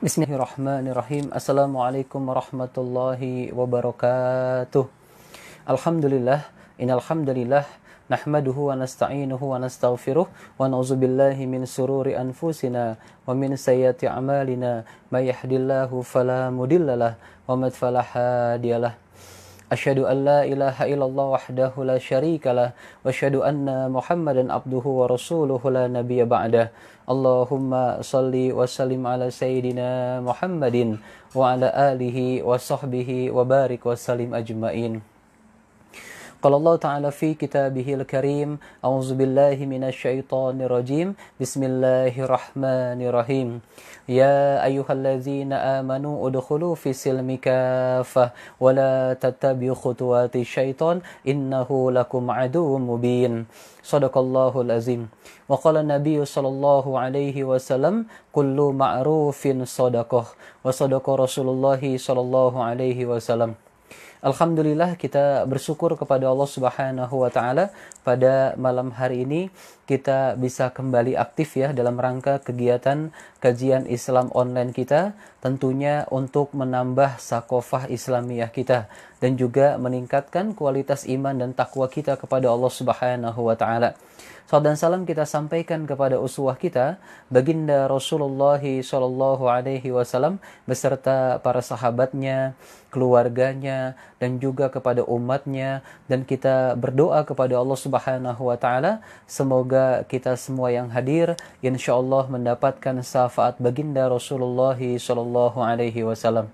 Bismillahirrahmanirrahim. Assalamualaikum warahmatullahi wabarakatuh. Alhamdulillah, innal hamdalillah nahmaduhu wa nasta'inuhu wa nastaghfiruh wa na'udzubillahi min sururi anfusina wa min sayyiati a'malina may yahdihillahu fala mudhillalah wa may fala hadiyalah. Asyhadu an la ilaha illallah wahdahu la syarikalah wa asyhadu anna Muhammadan abduhu wa rasuluhu la nabiyya ba'dah. Allahumma salli wa sallim ala sayyidina Muhammadin wa ala alihi wa sahbihi wa barik wa sallim ajmain. Qala Allah Ta'ala fi kitabihil karim, a'udzu billahi minasy syaithanir rajim. Bismillahirrahmanirrahim. Ya ayyuhalladzina amanu udkhulu fis silmi kaffah wa la tattabi'u khutuwati syaitan innahu lakum aduwwum mubin. Shadaqallahul azim. Wa qala Nabi sallallahu alaihi wasallam, kullu ma'rufin shadaqah. Wa sadaqa Rasulullah sallallahu alaihi wasallam. Alhamdulillah, kita bersyukur kepada Allah Subhanahu wa taala pada malam hari ini kita bisa kembali aktif ya dalam rangka kegiatan kajian Islam online kita, tentunya untuk menambah sakofah Islamiyah kita dan juga meningkatkan kualitas iman dan takwa kita kepada Allah Subhanahu wa taala. Salam dan salam kita sampaikan kepada uswah kita, baginda Rasulullah sallallahu alaihi wasallam beserta para sahabatnya, keluarganya, dan juga kepada umatnya, dan kita berdoa kepada Allah Subhanahu wa taala semoga kita semua yang hadir insyaallah mendapatkan syafaat baginda Rasulullah sallallahu alaihi wasallam.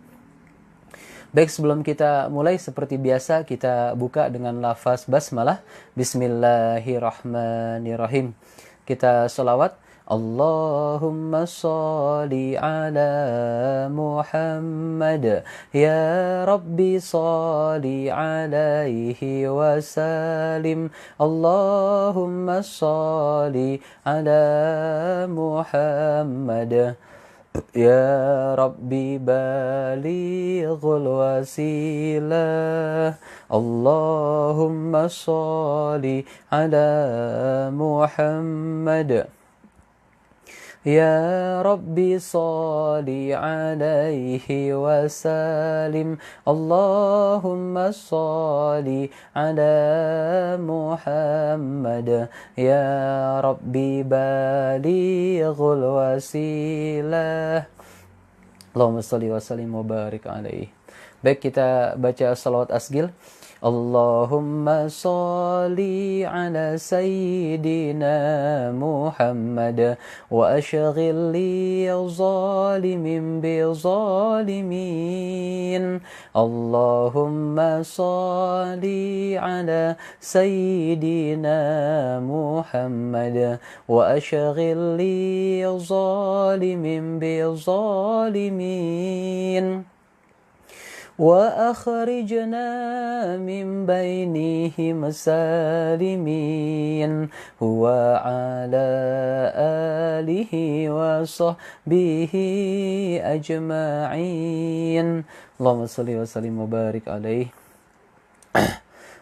Baik, sebelum kita mulai seperti biasa kita buka dengan lafaz basmalah. Bismillahirrahmanirrahim. Kita selawat. Allahumma sholli ala Muhammad ya Rabbi sholli alaihi wasallim. Allahumma sholli ala Muhammad ya Rabbi balighul wasilah. Allahumma sholli ala Muhammad ya Rabbi sholli alaihi wasallim. Allahumma sholli ala Muhammad ya Rabbi balighul wasilah. Allahumma sholli wa sallim wa barik alaihi. Baik, kita baca salawat asgil. Allahumma sholli ala sayyidina Muhammad wa ashghil li zalimin bi zalimin. Allahumma sholli ala sayyidina Muhammad wa ashghil li zalimin bi zalimin. Wa akhrijna min bainihim salimin. Wa ala alihi wa sahbihi ajma'in. Allahumma salli wa sallim wa barik alaihi.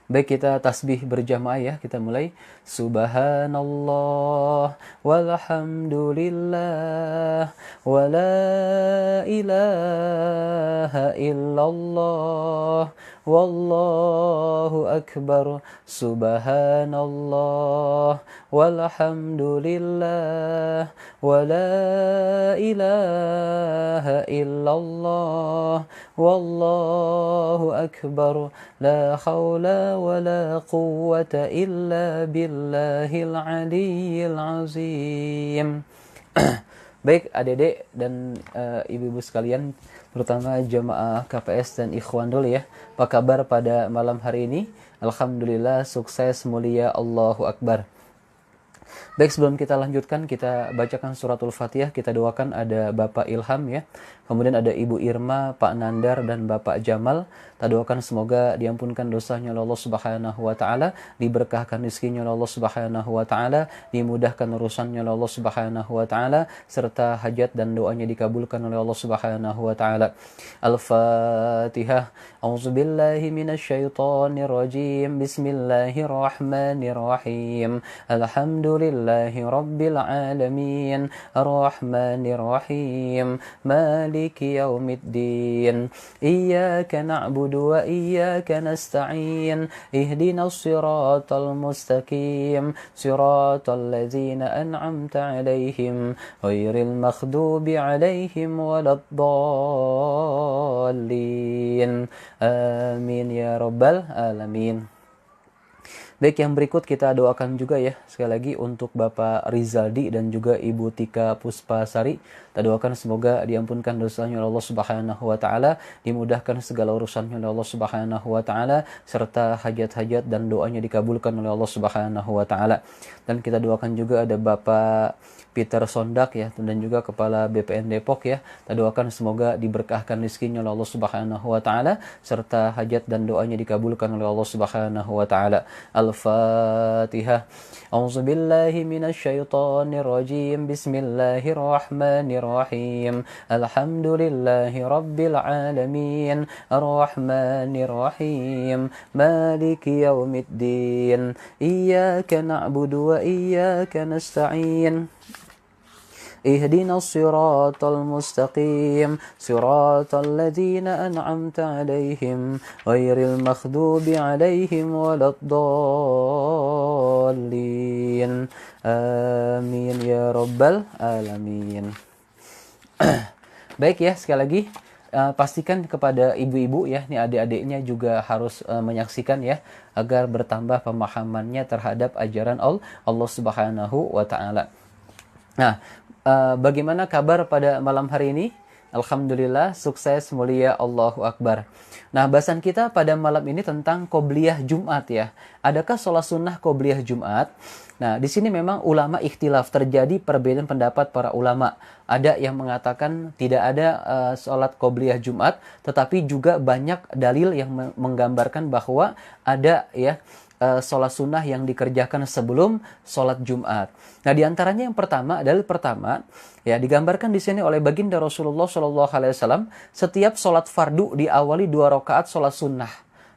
Baik, kita tasbih berjamaah ya. Kita mulai. Subhanallah walhamdulillah wa la ilaha illallah wallahu akbar. Subhanallah walhamdulillah wa la ilaha illallah wallahu akbar. La haula wa la quwwata illa billahil aliyyil azim. Baik, adik-adik dan ibu-ibu sekalian, terutama jamaah KPS dan ikhwan dulu ya. Apa kabar pada malam hari ini? Alhamdulillah, sukses, mulia, Allahu Akbar. Baik, sebelum kita lanjutkan, kita bacakan suratul Fatihah. Kita doakan ada Bapak Ilham ya. Kemudian ada Ibu Irma, Pak Nandar, dan Bapak Jamal. Kita doakan semoga diampunkan dosanya oleh Allah Subhanahu wa taala, diberkahkan rezekinya oleh Allah Subhanahu wa taala, dimudahkan urusannya oleh Allah Subhanahu wa taala, serta hajat dan doanya dikabulkan oleh Allah Subhanahu wa taala. Al-Fatihah. A'udzubillahi minasyaitonir rajim. Bismillahirrahmanirrahim. Alhamdulillah Alhamdulillahi Rabbil Alamin Ar-Rahmanir Rahim Maliki Yaumiddin Iyyaka na'budu wa iyyaka nasta'in Ihdinas siratal mustaqim Siratal ladzina an'amta 'alaihim ghairil maghdubi 'alaihim waladdallin. Amin ya rabbal alamin. Baik, yang berikut kita doakan juga ya sekali lagi untuk Bapak Rizaldi dan juga Ibu Tika Puspasari. Kita doakan semoga diampunkan dosanya oleh Allah Subhanahu wa taala, dimudahkan segala urusannya oleh Allah Subhanahu wa taala, serta hajat-hajat dan doanya dikabulkan oleh Allah Subhanahu wa taala. Dan kita doakan juga ada Bapak Peter Sondak ya, dan juga Kepala BPN Depok ya. Kita doakan semoga diberkahkan rezekinya oleh Allah Subhanahu wa taala, serta hajat dan doanya dikabulkan oleh Allah Subhanahu wa taala. Al-Fatihah. A'udzubillahi minasyaitonir rajim. Bismillahirrahmanirrahim. Alhamdulillahi rabbil alamin. Ar-Rahmanir Rahim. Maliki yaumiddin. Iyyaka na'budu wa iyyaka nasta'in. اهدنا الصراط المستقيم صراط الذين أنعمت عليهم غير المغضوب عليهم ولا الضالين آمين يا رب العالمين. Baik ya, sekali lagi pastikan kepada ibu-ibu ya, nih adik-adiknya juga harus menyaksikan ya, agar bertambah pemahamannya terhadap ajaran Allah Subhanahu wa taala. Nah, bagaimana kabar pada malam hari ini? Alhamdulillah, sukses, mulia, Allahu Akbar. Nah, bahasan kita pada malam ini tentang qobliyah Jumat ya. Adakah sholat sunnah qobliyah Jumat? Nah, di sini memang ulama ikhtilaf, terjadi perbedaan pendapat para ulama. Ada yang mengatakan tidak ada sholat qobliyah Jumat, tetapi juga banyak dalil yang menggambarkan bahwa ada ya sholat sunnah yang dikerjakan sebelum sholat Jumat. Nah, diantaranya yang pertama, dalil pertama, ya digambarkan di sini oleh baginda Rasulullah SAW, setiap sholat fardu diawali 2 rakaat sholat sunnah.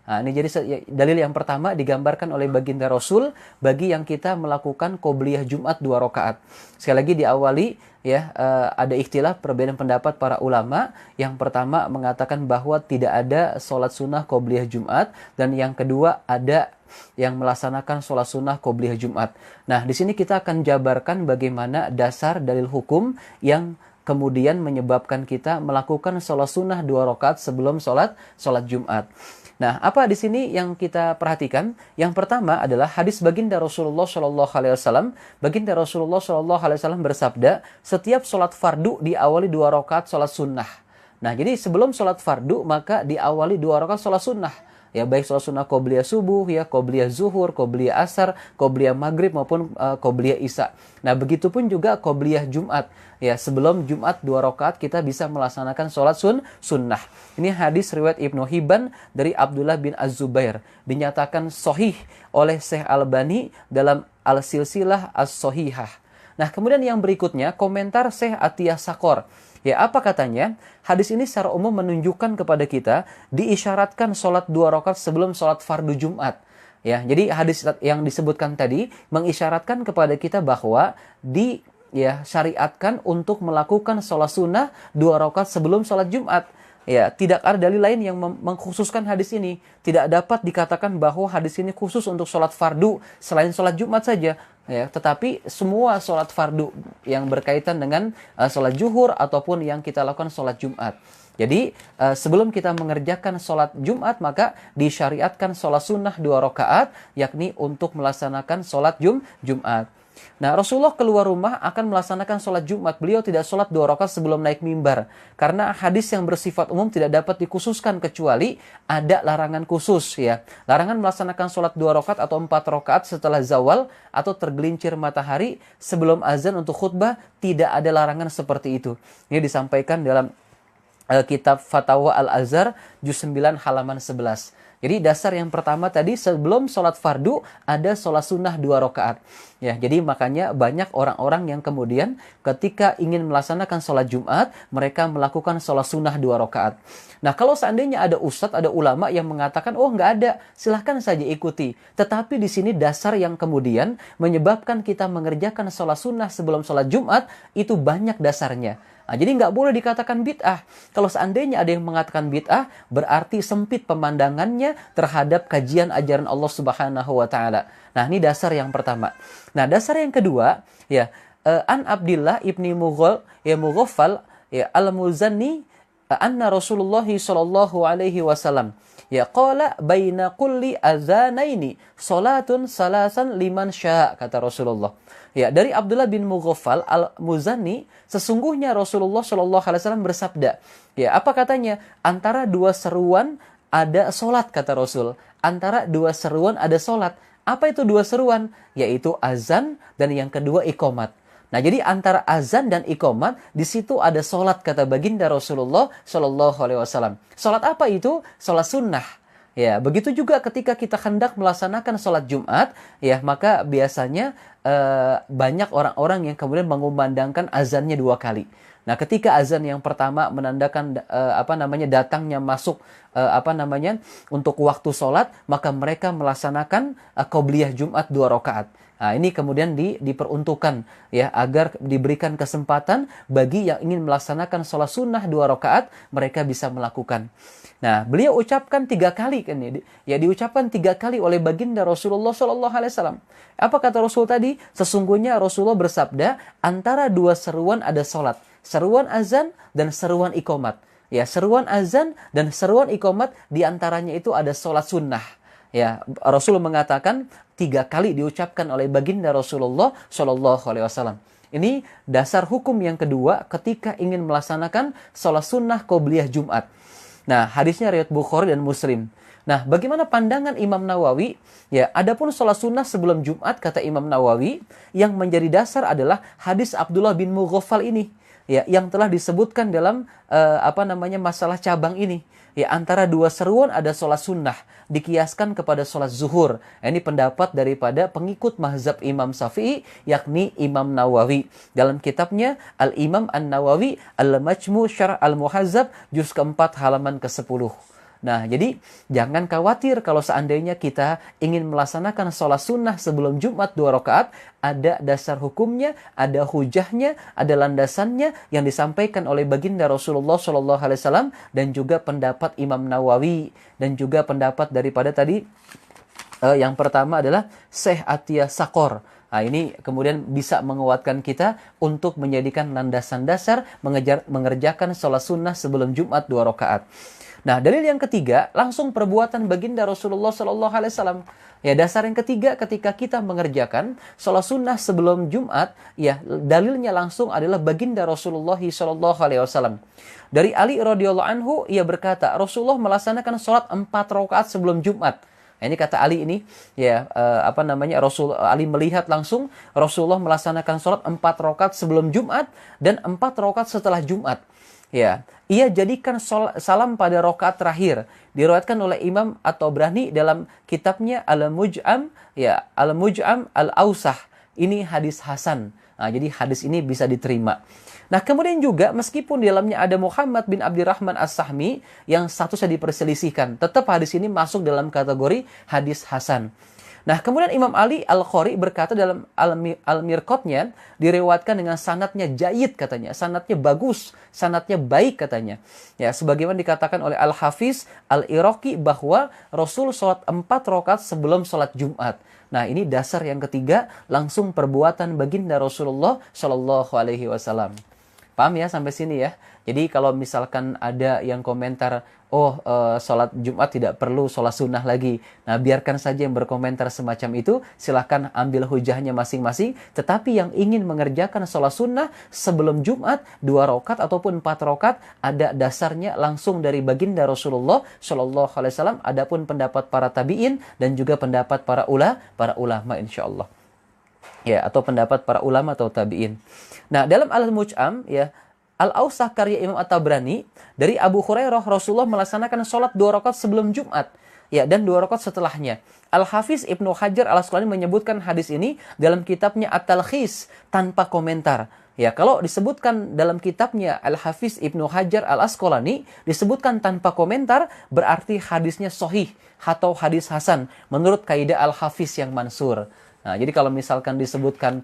Nah, ini jadi dalil yang pertama digambarkan oleh baginda Rasul bagi yang kita melakukan qobliyah Jumat 2 rakaat. Sekali lagi diawali ya, ada ikhtilaf perbedaan pendapat para ulama. Yang pertama mengatakan bahwa tidak ada sholat sunnah qobliyah Jumat, dan yang kedua ada yang melaksanakan sholat sunnah qobliyah Jumat. Nah, di sini kita akan jabarkan bagaimana dasar dalil hukum yang kemudian menyebabkan kita melakukan sholat sunnah 2 rakaat sebelum sholat Jumat. Nah, apa di sini yang kita perhatikan? Yang pertama adalah hadis baginda Rasulullah SAW. Baginda Rasulullah SAW bersabda, setiap sholat fardu diawali 2 rakaat sholat sunnah. Nah, jadi sebelum sholat fardu maka diawali 2 rakaat sholat sunnah. Ya, baik sholat sunnah qobliyah subuh, ya qobliyah zuhur, qobliyah asar, qobliyah maghrib maupun qobliyah isya. Nah, begitupun juga qobliyah Jumat. Ya, sebelum Jumat 2 rakaat kita bisa melaksanakan sholat sunnah. Ini hadis riwayat Ibnu Hibban dari Abdullah bin Az-Zubair. Dinyatakan sahih oleh Syekh Albani dalam Al-Silsilah As-Sahihah. Nah, kemudian yang berikutnya komentar Syekh Atiyah Sakor. Ya, apa katanya? Hadis ini secara umum menunjukkan kepada kita diisyaratkan sholat 2 rakaat sebelum sholat fardu Jumat. Ya, jadi hadis yang disebutkan tadi mengisyaratkan kepada kita bahwa syariatkan untuk melakukan sholat sunnah 2 rakaat sebelum sholat Jumat. Ya, tidak ada dalil lain yang mengkhususkan hadis ini. Tidak dapat dikatakan bahwa hadis ini khusus untuk sholat fardu selain sholat Jumat saja. Ya, tetapi semua sholat fardu yang berkaitan dengan sholat zuhur ataupun yang kita lakukan sholat Jumat. Jadi sebelum kita mengerjakan sholat Jumat maka disyariatkan sholat sunnah 2 rakaat, yakni untuk melaksanakan sholat Jumat. Nah, Rasulullah keluar rumah akan melaksanakan sholat Jumat. Beliau tidak sholat 2 rakaat sebelum naik mimbar. Karena hadis yang bersifat umum tidak dapat dikhususkan kecuali ada larangan khusus ya. Larangan melaksanakan sholat 2 rakaat atau 4 rakaat setelah zawal atau tergelincir matahari sebelum azan untuk khutbah, tidak ada larangan seperti itu. Ini disampaikan dalam kitab Fatawa Al-Azhar juz 9 halaman 11. Jadi dasar yang pertama tadi, sebelum sholat fardu ada sholat sunnah 2 rakaat. Ya, jadi makanya banyak orang-orang yang kemudian ketika ingin melaksanakan sholat Jumat, mereka melakukan sholat sunnah 2 rakaat. Nah, kalau seandainya ada ustadz, ada ulama yang mengatakan, oh nggak ada, silahkan saja ikuti. Tetapi di sini dasar yang kemudian menyebabkan kita mengerjakan sholat sunnah sebelum sholat Jumat, itu banyak dasarnya. Nah, jadi nggak boleh dikatakan bid'ah. Kalau seandainya ada yang mengatakan bid'ah, berarti sempit pemandangannya terhadap kajian ajaran Allah Subhanahu wa taala. Nah, ini dasar yang pertama. Nah, dasar yang kedua, ya, An Abdillah ibni Mughaffal ya al-Muzanni anna Rasulullah sallallahu alaihi wasallam ya qala baina kulli azanaini salatun salasan liman syaa, kata Rasulullah. Ya, dari Abdullah bin Mughaffal al-Muzanni, sesungguhnya Rasulullah Shallallahu alaihi wasallam bersabda. Ya, apa katanya? Antara 2 seruan ada solat, kata Rasul. Antara 2 seruan ada solat. Apa itu 2 seruan? Yaitu azan dan yang kedua iqamat. Nah, jadi antara azan dan iqamat di situ ada solat, kata baginda Rasulullah Shallallahu alaihi wasallam. Solat apa itu? Solat sunnah. Ya, begitu juga ketika kita hendak melaksanakan sholat Jumat, ya, maka biasanya banyak orang-orang yang kemudian mengumandangkan azannya 2 kali. Nah, ketika azan yang pertama menandakan datangnya masuk untuk waktu sholat, maka mereka melaksanakan qobliyah Jumat 2 rakaat. Nah, ini kemudian diperuntukkan ya agar diberikan kesempatan bagi yang ingin melaksanakan sholat sunnah 2 rakaat, mereka bisa melakukan. Nah, beliau ucapkan 3 kali kan ya, diucapkan 3 kali oleh baginda Rasulullah Shallallahu alaihi wasallam. Apa kata Rasul tadi? Sesungguhnya Rasulullah bersabda, antara 2 seruan ada sholat, seruan azan dan seruan iqamat. Ya, seruan azan dan seruan iqamat diantaranya itu ada sholat sunnah. Ya, Rasul mengatakan 3 kali diucapkan oleh baginda Rasulullah Shallallahu alaihi wasallam. Ini dasar hukum yang kedua ketika ingin melaksanakan sholat sunnah qobliyah Jumat. Nah, hadisnya riwayat Bukhari dan Muslim. Nah, bagaimana pandangan Imam Nawawi? Ya, adapun sholat sunnah sebelum Jumat, kata Imam Nawawi, yang menjadi dasar adalah hadis Abdullah bin Mughaffal ini, ya, yang telah disebutkan dalam masalah cabang ini. Ya, antara 2 seruan ada sholat sunnah, dikiaskan kepada sholat zuhur. Ini pendapat daripada pengikut mazhab Imam Syafi'i, yakni Imam Nawawi. Dalam kitabnya Al-Imam An-Nawawi Al-Majmu' Syarh Al-Muhazzab, juz keempat halaman ke-10. Nah, jadi jangan khawatir kalau seandainya kita ingin melaksanakan sholat sunnah sebelum Jumat 2 rakaat, ada dasar hukumnya, ada hujahnya, ada landasannya yang disampaikan oleh baginda Rasulullah Shallallahu alaihi wasallam dan juga pendapat Imam Nawawi dan juga pendapat daripada tadi yang pertama adalah Syekh Atiyah Sakor. Nah, ini kemudian bisa menguatkan kita untuk menjadikan landasan dasar mengerjakan sholat sunnah sebelum Jumat 2 rakaat. Nah, dalil yang ketiga, langsung perbuatan baginda Rasulullah Shallallahu alaihi wasallam. Ya, dasar yang ketiga ketika kita mengerjakan sholat sunnah sebelum Jumat, ya, dalilnya langsung adalah baginda Rasulullah Shallallahu alaihi wasallam. Dari Ali radhiyallahu anhu, ia berkata, Rasulullah melaksanakan sholat 4 rakaat sebelum Jumat. Nah, ini kata Ali ini, ya, Ali melihat langsung Rasulullah melaksanakan sholat 4 rakaat sebelum Jumat dan 4 rakaat setelah Jumat. Ya, ia jadikan salam pada rakaat terakhir. Diriwayatkan oleh Imam At-Tabrani dalam kitabnya Al-Muj'am, ya, Al-Muj'am Al-Ausah. Ini hadis hasan. Nah, jadi hadis ini bisa diterima. Nah, kemudian juga meskipun di dalamnya ada Muhammad bin Abdirrahman As-Sahmi yang statusnya diperselisihkan, tetap hadis ini masuk dalam kategori hadis hasan. Nah, kemudian Imam Ali Al-Khori berkata dalam Al-Mirqatnya, direwatkan dengan sanadnya jayid katanya, sanadnya bagus, sanadnya baik katanya. Ya, sebagaimana dikatakan oleh Al-Hafiz Al-Iraqi bahwa Rasul sholat 4 rakaat sebelum sholat Jumat. Nah, ini dasar yang ketiga, langsung perbuatan baginda Rasulullah Shallallahu alaihi wasallam. Paham ya sampai sini ya? Jadi kalau misalkan ada yang komentar, sholat Jumat tidak perlu sholat sunnah lagi. Nah, biarkan saja yang berkomentar semacam itu, silahkan ambil hujahnya masing-masing. Tetapi yang ingin mengerjakan sholat sunnah sebelum Jumat, 2 rakaat ataupun 4 rakaat, ada dasarnya langsung dari baginda Rasulullah Shallallahu alaihi wasallam. Adapun pendapat para tabi'in dan juga pendapat para ulama insyaallah. Ya, atau pendapat para ulama atau tabi'in. Nah, dalam Al-Muj'am, ya, Al-Ausah karya Imam At-Tabrani, dari Abu Hurairah, Rasulullah melaksanakan sholat 2 rakaat sebelum Jumat. ya dan 2 rakaat setelahnya. Al-Hafiz Ibnu Hajar Al-Asqalani menyebutkan hadis ini dalam kitabnya At-Talkhis tanpa komentar. Ya, kalau disebutkan dalam kitabnya Al-Hafiz Ibnu Hajar Al-Asqalani disebutkan tanpa komentar, berarti hadisnya sahih atau hadis hasan menurut kaidah Al-Hafiz yang mansur. Nah, jadi kalau misalkan disebutkan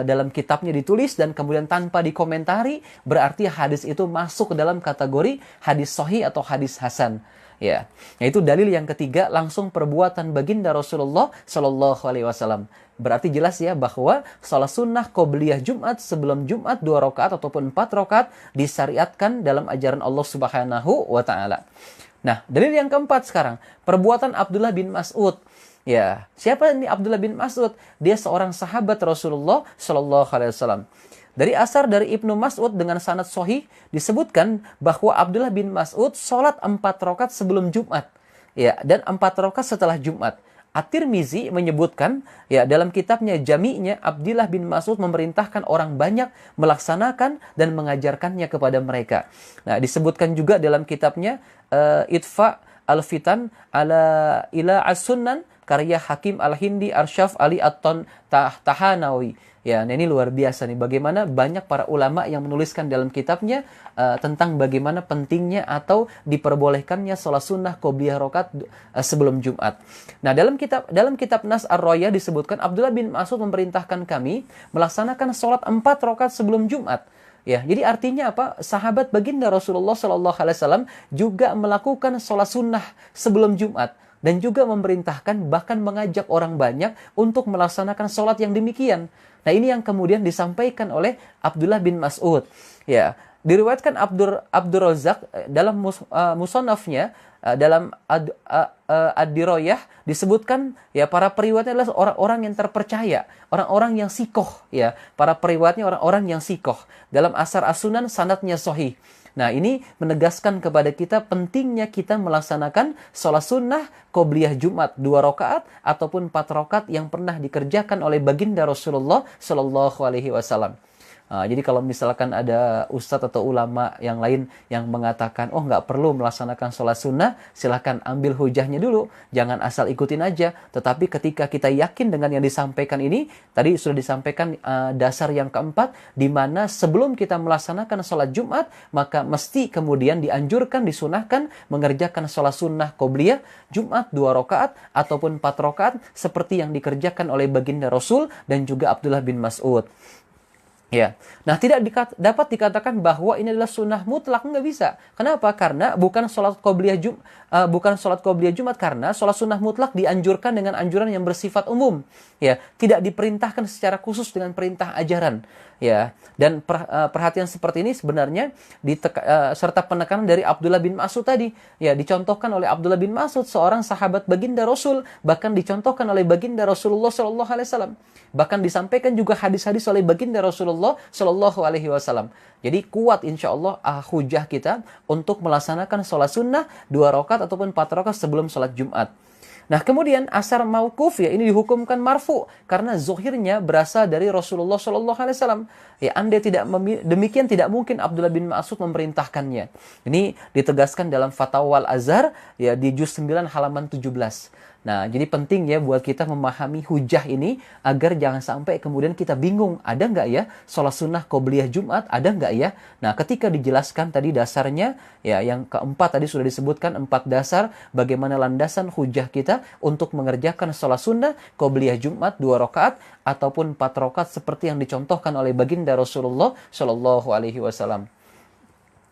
dalam kitabnya ditulis dan kemudian tanpa dikomentari, berarti hadis itu masuk ke dalam kategori hadis sahih atau hadis hasan. Ya, yaitu dalil yang ketiga, langsung perbuatan baginda Rasulullah Shallallahu Alaihi Wasallam. Berarti jelas ya bahwa salat sunnah qobliyah Jumat sebelum Jumat 2 rakaat ataupun 4 rakaat disyariatkan dalam ajaran Allah Subhanahu wa taala. Nah, dalil yang keempat sekarang, perbuatan Abdullah bin Mas'ud. Ya, siapa ini Abdullah bin Mas'ud? Dia seorang sahabat Rasulullah Shallallahu Alaihi Wasallam. Dari asar dari Ibnu Mas'ud dengan sanad sahih disebutkan bahwa Abdullah bin Mas'ud sholat 4 rakaat sebelum Jumat, ya, dan 4 rakaat setelah Jumat. At-Tirmizi menyebutkan, ya, dalam kitabnya Jami'nya, Abdullah bin Mas'ud memerintahkan orang banyak melaksanakan dan mengajarkannya kepada mereka. Nah, disebutkan juga dalam kitabnya Itfa al-Fitan ala ila as-Sunan karya Hakim Al-Hindi Arsyaf Ali At-Tahanawi. Ya, nah ini luar biasa nih bagaimana banyak para ulama yang menuliskan dalam kitabnya tentang bagaimana pentingnya atau diperbolehkannya sholat sunnah qobliyah rakaat sebelum Jumat. Nah, dalam kitab Nas Ar-Roya disebutkan Abdullah bin Mas'ud memerintahkan kami melaksanakan sholat 4 rakaat sebelum Jumat. Ya, jadi artinya apa? Sahabat baginda Rasulullah Shallallahu Alaihi Wasallam juga melakukan sholat sunnah sebelum Jumat dan juga memerintahkan bahkan mengajak orang banyak untuk melaksanakan sholat yang demikian. Nah, ini yang kemudian disampaikan oleh Abdullah bin Mas'ud. Ya, diriwayatkan Abdur Razak dalam musannafnya dalam Ad-Dirayah disebutkan ya para periwayatnya adalah orang-orang yang terpercaya, orang-orang yang sikoh ya. Para periwayatnya orang-orang yang sikoh. Dalam Asar As-Sunan sanadnya sahih. Nah, ini menegaskan kepada kita pentingnya kita melaksanakan sholat sunnah qobliyah Jumat 2 rakaat ataupun 4 rakaat yang pernah dikerjakan oleh baginda Rasulullah Shallallahu Alaihi Wasallam. Jadi kalau misalkan ada ustadz atau ulama yang lain yang mengatakan, oh nggak perlu melaksanakan sholat sunnah, silahkan ambil hujahnya dulu. Jangan asal ikutin aja. Tetapi ketika kita yakin dengan yang disampaikan ini, tadi sudah disampaikan dasar yang keempat, di mana sebelum kita melaksanakan sholat Jumat, maka mesti kemudian dianjurkan, disunahkan, mengerjakan sholat sunnah qobliyah Jumat 2 rakaat ataupun 4 rakaat seperti yang dikerjakan oleh baginda Rasul dan juga Abdullah bin Mas'ud. Ya, nah tidak dapat dikatakan bahwa ini adalah sunnah mutlak, nggak bisa. Kenapa? Karena bukan sholat qobliyah Jumat, karena sholat sunnah mutlak dianjurkan dengan anjuran yang bersifat umum. Ya, tidak diperintahkan secara khusus dengan perintah ajaran. Ya, dan perhatian seperti ini sebenarnya serta penekanan dari Abdullah bin Mas'ud tadi. Ya, dicontohkan oleh Abdullah bin Mas'ud, seorang sahabat baginda Rasul, bahkan dicontohkan oleh baginda Rasulullah Shallallahu Alaihi Wasallam. Bahkan disampaikan juga hadis-hadis oleh baginda Rasulullah Shallallahu Alaihi Wasallam. Jadi kuat insya Allah hujah kita untuk melaksanakan sholat sunnah 2 rakaat ataupun 4 rakaat sebelum sholat Jumat. Nah, kemudian asar mauquf ya ini dihukumkan marfu karena zohirnya berasal dari Rasulullah Shallallahu Alaihi Wasallam. Ya, andai tidak demikian tidak mungkin Abdullah bin Mas'ud memerintahkannya. Ini ditegaskan dalam Fatwa Al-Azhar ya di juz 9 halaman 17. Nah, jadi penting ya buat kita memahami hujah ini agar jangan sampai kemudian kita bingung, ada nggak ya sholat sunnah qobliyah Jumat, ada nggak ya? Nah, ketika dijelaskan tadi dasarnya, ya yang keempat tadi sudah disebutkan 4 dasar bagaimana landasan hujah kita untuk mengerjakan sholat sunnah qobliyah Jumat 2 rakaat ataupun 4 rakaat seperti yang dicontohkan oleh baginda Rasulullah Shallallahu Alaihi Wasallam.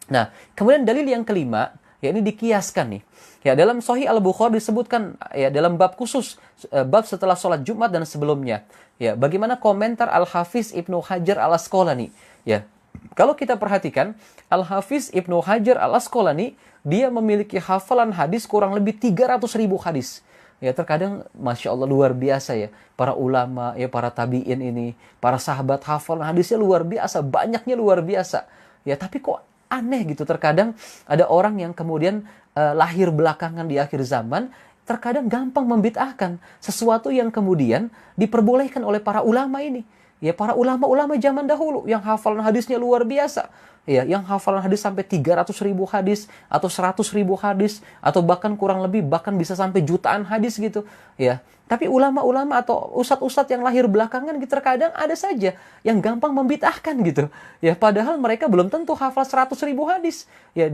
Nah, kemudian dalil yang kelima, ya ini dikiaskan nih. Ya, dalam Sahih Al-Bukhari disebutkan ya dalam bab khusus, bab setelah sholat Jumat dan sebelumnya. Ya, bagaimana komentar Al-Hafiz Ibnu Hajar Al-Asqalani? Ya, kalau kita perhatikan, Al-Hafiz Ibnu Hajar Al-Asqalani dia memiliki hafalan hadis kurang lebih 300.000 hadis. Ya, terkadang Masya Allah luar biasa ya. Para ulama, ya para tabi'in ini, para sahabat hafalan hadisnya luar biasa, banyaknya luar biasa. Ya, tapi kok aneh gitu, terkadang ada orang yang kemudian lahir belakangan di akhir zaman, terkadang gampang membid'ahkan sesuatu yang kemudian diperbolehkan oleh para ulama ini. Ya, para ulama-ulama zaman dahulu yang hafalan hadisnya luar biasa. ya, yang hafalan hadis sampai 300.000 hadis atau 100.000 hadis atau bahkan kurang lebih bahkan bisa sampai jutaan hadis gitu, ya. Tapi ulama-ulama atau ustadz-ustadz yang lahir belakangan gitu terkadang ada saja yang gampang membid'ahkan gitu. Ya, padahal mereka belum tentu hafal 100.000 hadis. Ya,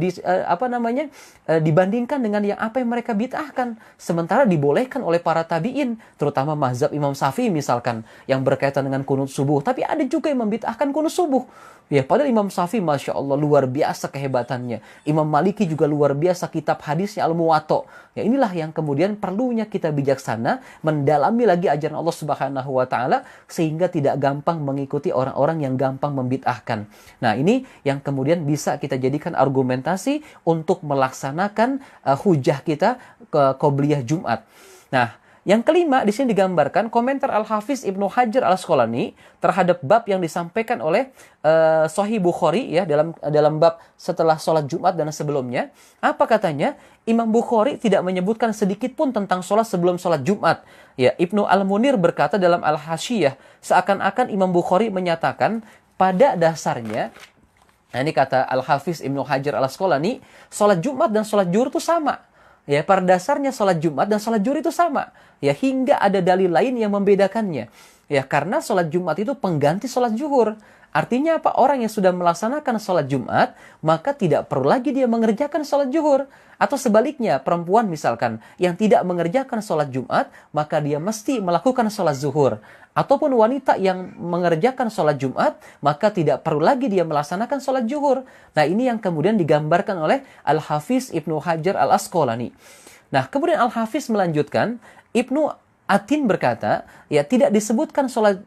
dibandingkan dengan yang apa yang mereka bid'ahkan. Sementara dibolehkan oleh para tabi'in, terutama mazhab Imam Syafi'i misalkan yang berkaitan dengan kunut subuh. Tapi ada juga yang membid'ahkan kunut subuh. Ya, padahal Imam Syafi'i Masya Allah luar biasa kehebatannya. Imam Maliki juga luar biasa kitab hadisnya Al-Muwatta. Ya, inilah yang kemudian perlunya kita bijaksana mendalami lagi ajaran Allah Subhanahu wa taala sehingga tidak gampang mengikuti orang-orang yang gampang membid'ahkan. Nah, ini yang kemudian bisa kita jadikan argumentasi untuk melaksanakan hujah kita ke qobliyah Jumat. Nah, yang kelima, di sini digambarkan komentar Al-Hafiz Ibnu Hajar Al-Asqalani terhadap bab yang disampaikan oleh Sahih Bukhari ya dalam bab setelah sholat Jumat dan sebelumnya. Apa katanya? Imam Bukhari tidak menyebutkan sedikit pun tentang sholat sebelum sholat Jumat. Ya, Ibnu Al-Munir berkata dalam Al-Hasyiyah, seakan-akan Imam Bukhari menyatakan pada dasarnya, nah ini kata Al-Hafiz Ibnu Hajar Al-Asqalani, sholat Jumat dan sholat Zuhur itu sama. Ya, pada dasarnya sholat Jumat dan sholat Zuhur itu sama. Ya, hingga ada dalil lain yang membedakannya. Ya, karena sholat Jumat itu pengganti sholat Zuhur. Artinya apa? Orang yang sudah melaksanakan sholat Jumat, maka tidak perlu lagi dia mengerjakan sholat Zuhur. Atau sebaliknya, perempuan misalkan yang tidak mengerjakan sholat Jumat, maka dia mesti melakukan sholat Zuhur. Ataupun wanita yang mengerjakan sholat Jumat, maka tidak perlu lagi dia melaksanakan sholat Zuhur. Nah, ini yang kemudian digambarkan oleh Al-Hafiz Ibnu Hajar Al-Asqalani. Nah, kemudian Al-Hafiz melanjutkan, Ibnu Atin berkata, ya tidak disebutkan sholat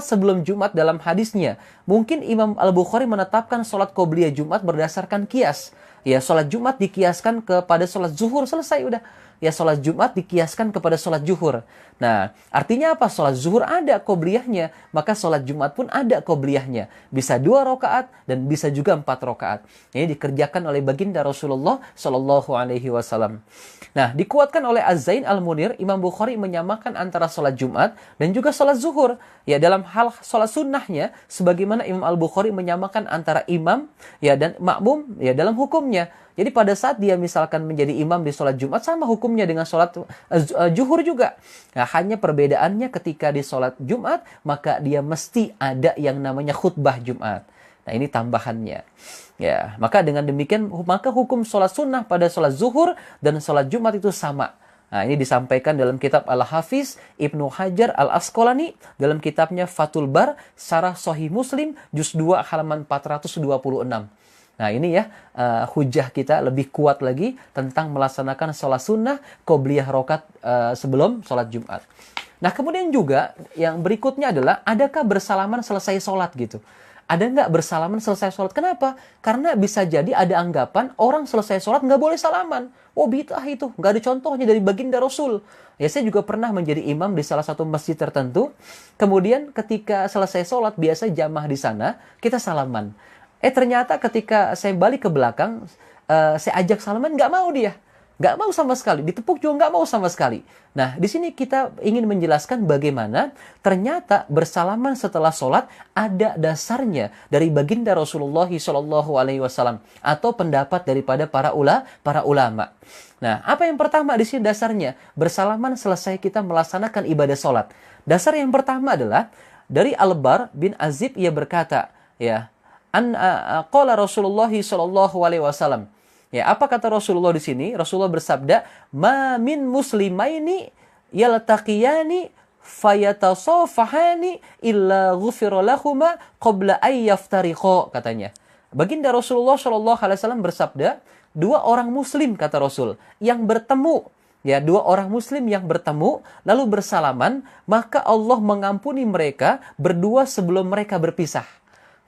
sebelum Jumat dalam hadisnya. Mungkin Imam Al-Bukhari menetapkan sholat qobliyah Jumat berdasarkan kias. Ya, sholat Jumat dikiaskan kepada sholat Zuhur, selesai udah. Ya, sholat Jumat dikiaskan kepada sholat Zuhur. Nah, artinya apa? Sholat Zuhur ada qobliyahnya, maka sholat Jumat pun ada qobliyahnya. Bisa 2 rakaat dan bisa juga 4 rakaat. Ini dikerjakan oleh baginda Rasulullah Shallallahu Alaihi Wasallam. Nah, dikuatkan oleh Az-Zain Al-Munir, Imam Bukhari menyamakan antara sholat Jumat dan juga sholat Zuhur. Ya, dalam hal sholat sunnahnya, sebagaimana Imam Al-Bukhari menyamakan antara imam ya dan makmum ya dalam hukumnya. Jadi pada saat dia misalkan menjadi imam di sholat Jumat, sama hukumnya dengan sholat Zuhur juga. Nah, hanya perbedaannya ketika di sholat Jumat, maka dia mesti ada yang namanya khutbah Jumat. Nah, ini tambahannya. Ya, maka dengan demikian, maka hukum sholat sunnah pada sholat Zuhur dan sholat Jumat itu sama. Nah, ini disampaikan dalam kitab Al-Hafiz Ibnu Hajar Al-Asqalani dalam kitabnya Fathul Bar, Syarah Sahih Muslim, juz 2 halaman 426. Nah, ini ya hujah kita lebih kuat lagi tentang melaksanakan sholat sunnah qobliyah rakaat sebelum sholat Jumat. Nah, kemudian juga yang berikutnya adalah adakah bersalaman selesai sholat gitu? Ada nggak bersalaman selesai sholat? Kenapa? Karena bisa jadi ada anggapan orang selesai sholat nggak boleh salaman. Oh, bid'ah itu. Nggak ada contohnya dari baginda Rasul. Ya, saya juga pernah menjadi imam di salah satu masjid tertentu. Kemudian ketika selesai sholat, biasa jamaah di sana, kita salaman. Ternyata ketika saya balik ke belakang, saya ajak salaman, nggak mau dia. Nggak mau sama sekali. Ditepuk juga nggak mau sama sekali. Nah, di sini kita ingin menjelaskan bagaimana ternyata bersalaman setelah sholat ada dasarnya dari baginda Rasulullah SAW atau pendapat daripada para ulama. Nah, apa yang pertama di sini dasarnya? Bersalaman selesai kita melaksanakan ibadah sholat. Dasar yang pertama adalah dari Al-Bar bin Azib, ia berkata, ya, qala Rasulullah sallallahu alaihi wasallam. Ya, apa kata Rasulullah di sini? Rasulullah bersabda, "Ma min muslimaini yaltaqiyani fayatasafahani illa ghufira lahuma qabla ay yaftariqa," katanya. Baginda Rasulullah sallallahu alaihi wasallam bersabda, 2 orang muslim kata Rasul yang bertemu, ya, 2 orang muslim yang bertemu lalu bersalaman, maka Allah mengampuni mereka berdua sebelum mereka berpisah.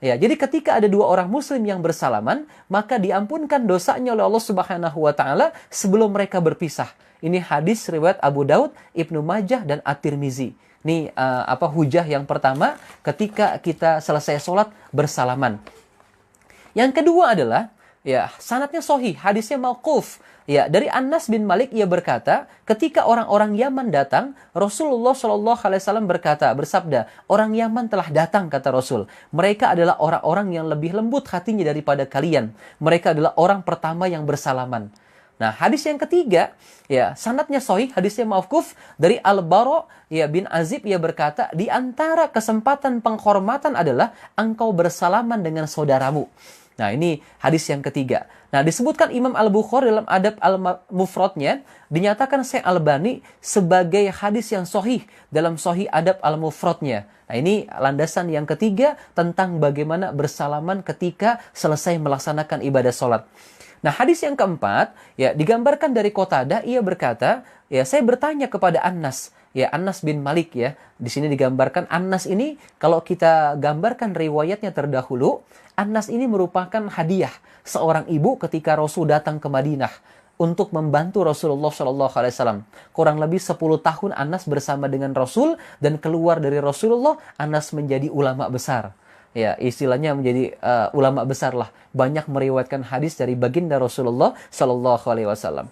Ya, jadi ketika ada 2 orang muslim yang bersalaman, maka diampunkan dosanya oleh Allah Subhanahu wa taala sebelum mereka berpisah. Ini hadis riwayat Abu Daud, Ibnu Majah dan At-Tirmizi. Ini hujah yang pertama ketika kita selesai sholat bersalaman. Yang kedua adalah ya sanadnya sahih, hadisnya mauquf. Ya, dari Anas bin Malik ia berkata, ketika orang-orang Yaman datang, Rasulullah Shallallahu Alaihi Wasallam bersabda, orang Yaman telah datang, kata Rasul. Mereka adalah orang-orang yang lebih lembut hatinya daripada kalian. Mereka adalah orang pertama yang bersalaman. Nah, hadis yang ketiga, ya, sanadnya sahih, hadisnya mauquf dari Al-Bara ya bin Azib, ia berkata, di antara kesempatan penghormatan adalah engkau bersalaman dengan saudaramu. Nah, ini hadis yang ketiga. Nah, disebutkan Imam Al-Bukhari dalam Adab Al-Mufradnya, dinyatakan Syekh Albani sebagai hadis yang sahih dalam Sahih Adab Al-Mufradnya. Nah, ini landasan yang ketiga tentang bagaimana bersalaman ketika selesai melaksanakan ibadah sholat. Nah, hadis yang keempat, ya, digambarkan dari Qatadah, ia berkata, ya, saya bertanya kepada Anas, ya, Anas bin Malik, ya. Di sini digambarkan Anas ini, kalau kita gambarkan riwayatnya terdahulu, Anas ini merupakan hadiah seorang ibu ketika Rasul datang ke Madinah untuk membantu Rasulullah SAW. Kurang lebih 10 tahun Anas bersama dengan Rasul, dan keluar dari Rasulullah, Anas menjadi ulama besar. Ya, istilahnya menjadi ulama besar lah. Banyak meriwayatkan hadis dari baginda Rasulullah SAW.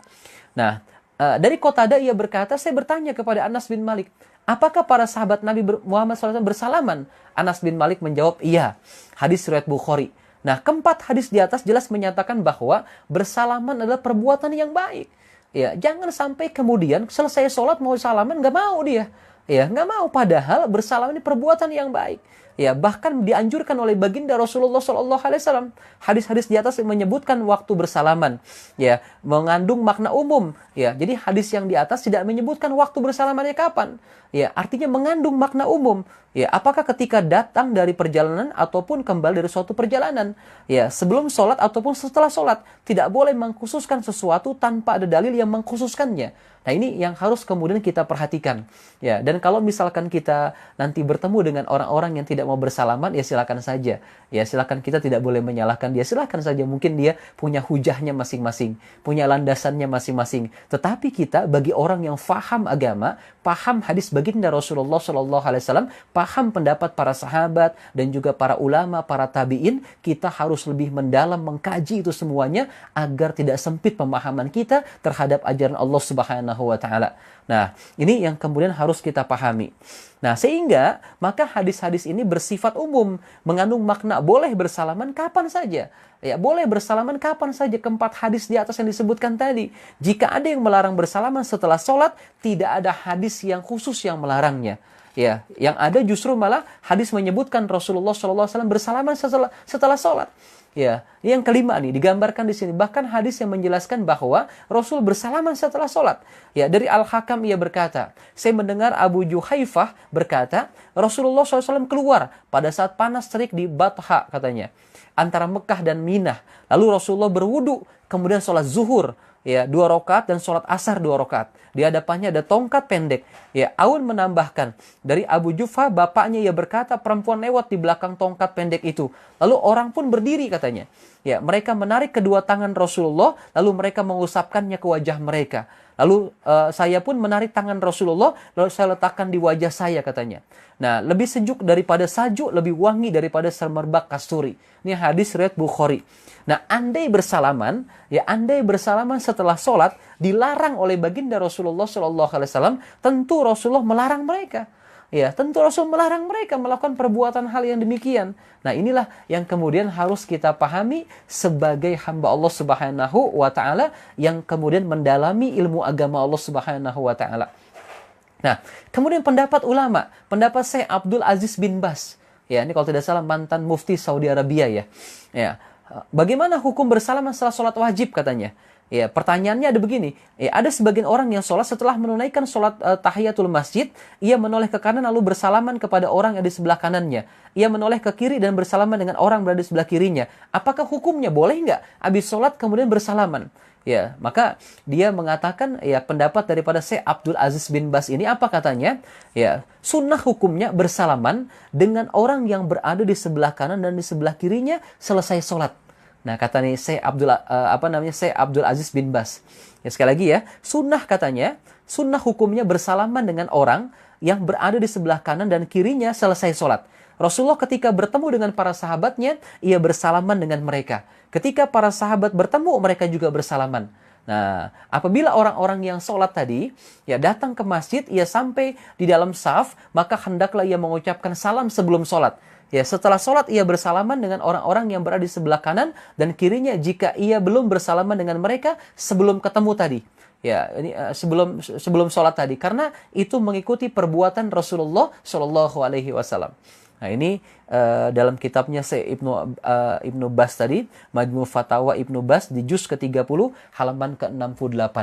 Nah, dari Qatadah ia berkata, saya bertanya kepada Anas bin Malik, apakah para sahabat Nabi Muhammad SAW bersalaman? Anas bin Malik menjawab, iya. Hadis riwayat Bukhari. Nah, keempat hadis di atas jelas menyatakan bahwa bersalaman adalah perbuatan yang baik. Ya, jangan sampai kemudian selesai sholat mau salaman, nggak mau dia. Ya, nggak mau. Padahal bersalaman ini perbuatan yang baik. Ya, bahkan dianjurkan oleh baginda Rasulullah SAW. Hadis-hadis di atas menyebutkan waktu bersalaman, ya, mengandung makna umum. Ya, jadi hadis yang di atas tidak menyebutkan waktu bersalamannya kapan. Ya, artinya mengandung makna umum. Ya, apakah ketika datang dari perjalanan ataupun kembali dari suatu perjalanan. Ya, sebelum sholat ataupun setelah sholat. Tidak boleh mengkhususkan sesuatu tanpa ada dalil yang mengkhususkannya. Nah, ini yang harus kemudian kita perhatikan. Ya, dan kalau misalkan kita nanti bertemu dengan orang-orang yang tidak mau bersalaman, ya silakan saja. Ya, silakan, kita tidak boleh menyalahkan dia. Silakan saja, mungkin dia punya hujahnya masing-masing, punya landasannya masing-masing. Tetapi kita, bagi orang yang faham agama, paham hadis baginda Rasulullah SAW, paham pendapat para sahabat dan juga para ulama, para tabi'in, kita harus lebih mendalam mengkaji itu semuanya agar tidak sempit pemahaman kita terhadap ajaran Allah Subhanahu wa taala. Nah, ini yang kemudian harus kita pahami. Nah, sehingga maka hadis-hadis ini bersifat umum, mengandung makna boleh bersalaman kapan saja. Ya, boleh bersalaman kapan saja, keempat hadis di atas yang disebutkan tadi. Jika ada yang melarang bersalaman setelah sholat, tidak ada hadis yang khusus yang melarangnya. Ya, yang ada justru malah hadis menyebutkan Rasulullah SAW bersalaman setelah sholat. Ya, yang kelima nih digambarkan di sini, bahkan hadis yang menjelaskan bahwa Rasul bersalaman setelah sholat. Ya, dari Al-Hakam ia berkata, saya mendengar Abu Juhaifah berkata, Rasulullah SAW keluar pada saat panas terik di Batha, katanya, antara Mekah dan Minah. Lalu Rasulullah berwudu, kemudian sholat zuhur, ya, 2 rakaat, dan sholat asar 2 rakaat. Di hadapannya ada tongkat pendek. Ya, Aun menambahkan, dari Abu Juhfa bapaknya, ia berkata, perempuan lewat di belakang tongkat pendek itu. Lalu orang pun berdiri, katanya. Ya, mereka menarik kedua tangan Rasulullah, lalu mereka mengusapkannya ke wajah mereka. Lalu saya pun menarik tangan Rasulullah, lalu saya letakkan di wajah saya, katanya. Nah, lebih sejuk daripada salju, lebih wangi daripada semerbak kasturi. Ini hadis riwayat Bukhari. Nah, andai bersalaman setelah sholat dilarang oleh baginda Rasulullah SAW, tentu Rasulullah melarang mereka. Ya, tentu Rasul melarang mereka melakukan perbuatan hal yang demikian. Nah, inilah yang kemudian harus kita pahami sebagai hamba Allah Subhanahu wa taala yang kemudian mendalami ilmu agama Allah Subhanahu wa taala. Nah, kemudian pendapat ulama, pendapat Syekh Abdul Aziz bin Baz. Ya, ini kalau tidak salah mantan mufti Saudi Arabia, ya. Ya. Bagaimana hukum bersalaman setelah sholat wajib, katanya? Ya, pertanyaannya ada begini. Ya, ada sebagian orang yang sholat setelah menunaikan sholat tahiyatul masjid, ia menoleh ke kanan lalu bersalaman kepada orang yang di sebelah kanannya. Ia menoleh ke kiri dan bersalaman dengan orang berada di sebelah kirinya. Apakah hukumnya? Boleh nggak habis sholat kemudian bersalaman? Ya, maka dia mengatakan, ya, pendapat daripada Syekh Abdul Aziz bin Baz ini apa katanya? Ya, sunnah hukumnya bersalaman dengan orang yang berada di sebelah kanan dan di sebelah kirinya selesai sholat. Nah, kata nih Syekh Abdul Aziz bin Baz. Ya, sekali lagi ya, sunnah katanya, sunnah hukumnya bersalaman dengan orang yang berada di sebelah kanan dan kirinya selesai sholat. Rasulullah ketika bertemu dengan para sahabatnya, ia bersalaman dengan mereka. Ketika para sahabat bertemu, mereka juga bersalaman. Nah, apabila orang-orang yang sholat tadi, ya datang ke masjid, ia sampai di dalam saf, maka hendaklah ia mengucapkan salam sebelum sholat. Ya, setelah sholat ia bersalaman dengan orang-orang yang berada di sebelah kanan dan kirinya jika ia belum bersalaman dengan mereka sebelum ketemu tadi. Ya, ini sebelum sholat tadi, karena itu mengikuti perbuatan Rasulullah Shallallahu Alaihi Wasallam. Nah, ini dalam kitabnya Ibnu Bas tadi, Majmu' Fatawa Ibnu Bas di juz ke-30 halaman ke-68.